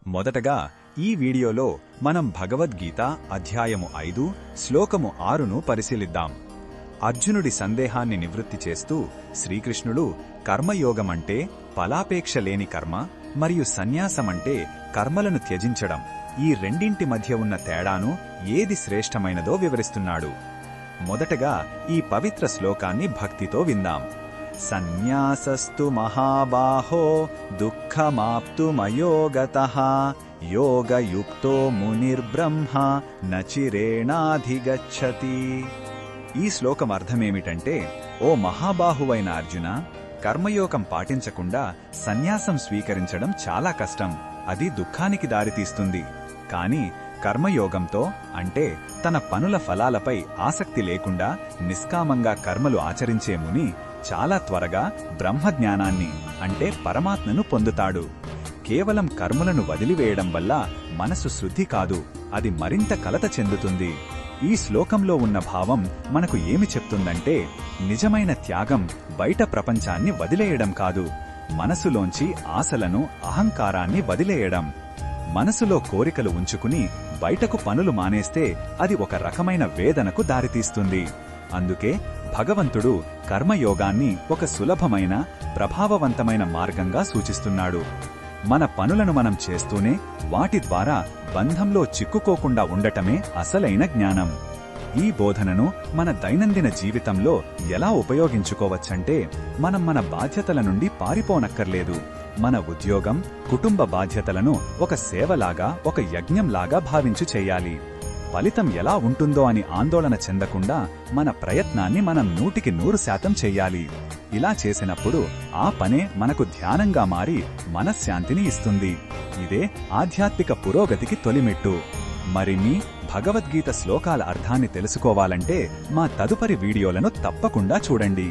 మొదటగా ఈ వీడియోలో మనం భగవద్గీత అధ్యాయము 5 శ్లోకము 6ను పరిశీలిద్దాం. అర్జునుడి సందేహాన్ని నివృత్తి చేస్తూ శ్రీకృష్ణుడు కర్మయోగమంటే ఫలాపేక్ష లేని కర్మ మరియు సన్యాసమంటే కర్మలను త్యజించడం, ఈ రెండింటి మధ్య ఉన్న తేడాను ఏది శ్రేష్టమైనదో వివరిస్తున్నాడు. మొదటగా ఈ పవిత్ర శ్లోకాన్ని భక్తితో విందాం. సన్యాసస్తు మహాబాహో దుఃఖమాప్తుమయోగతః యోగయుక్తో మునిర్బ్రహ్మ నచిరేణాధిగచ్చతి. ఈ శ్లోకం అర్థమేమిటంటే, ఓ మహాబాహువైన అర్జున, కర్మయోగం పాటించకుండా సన్యాసం స్వీకరించడం చాలా కష్టం, అది దుఃఖానికి దారితీస్తుంది. కాని కర్మయోగంతో అంటే తన పనుల ఫలాలపై ఆసక్తి లేకుండా నిష్కామంగా కర్మలు ఆచరించే ముని చాలా త్వరగా బ్రహ్మజ్ఞానాన్ని అంటే పరమాత్మను పొందుతాడు. కేవలం కర్మలను వదిలివేయడం వల్ల మనసు శుద్ధి కాదు, అది మరింత కలత చెందుతుంది. ఈ శ్లోకంలో ఉన్న భావం మనకు ఏమి చెప్తుందంటే, నిజమైన త్యాగం బయట ప్రపంచాన్ని వదిలేయడం కాదు, మనసులోంచి ఆశలను అహంకారాన్ని వదిలేయడం. మనసులో కోరికలు ఉంచుకుని బయటకు పనులు మానేస్తే అది ఒక రకమైన వేదనకు దారితీస్తుంది. అందుకే భగవంతుడు కర్మయోగాన్ని ఒక సులభమైన ప్రభావవంతమైన మార్గంగా సూచిస్తున్నాడు. మన పనులను మనం చేస్తూనే వాటి ద్వారా బంధంలో చిక్కుకోకుండా ఉండటమే అసలైన జ్ఞానం. ఈ బోధనను మన దైనందిన జీవితంలో ఎలా ఉపయోగించుకోవచ్చంటే, మనం మన బాధ్యతల నుండి పారిపోనక్కర్లేదు. మన ఉద్యోగం, కుటుంబ బాధ్యతలను ఒక సేవలాగా, ఒక యజ్ఞంలాగా భావించి చేయాలి. ఫలితం ఎలా ఉంటుందో అని ఆందోళన చెందకుండా మన ప్రయత్నాన్ని మనం 100% చెయ్యాలి. ఇలా చేసినప్పుడు ఆ పనే మనకు ధ్యానంగా మారి మనశ్శాంతిని ఇస్తుంది. ఇదే ఆధ్యాత్మిక పురోగతికి తొలిమెట్టు. మరిన్ని భగవద్గీత శ్లోకాల అర్థాన్ని తెలుసుకోవాలంటే మా తదుపరి వీడియోలను తప్పకుండా చూడండి.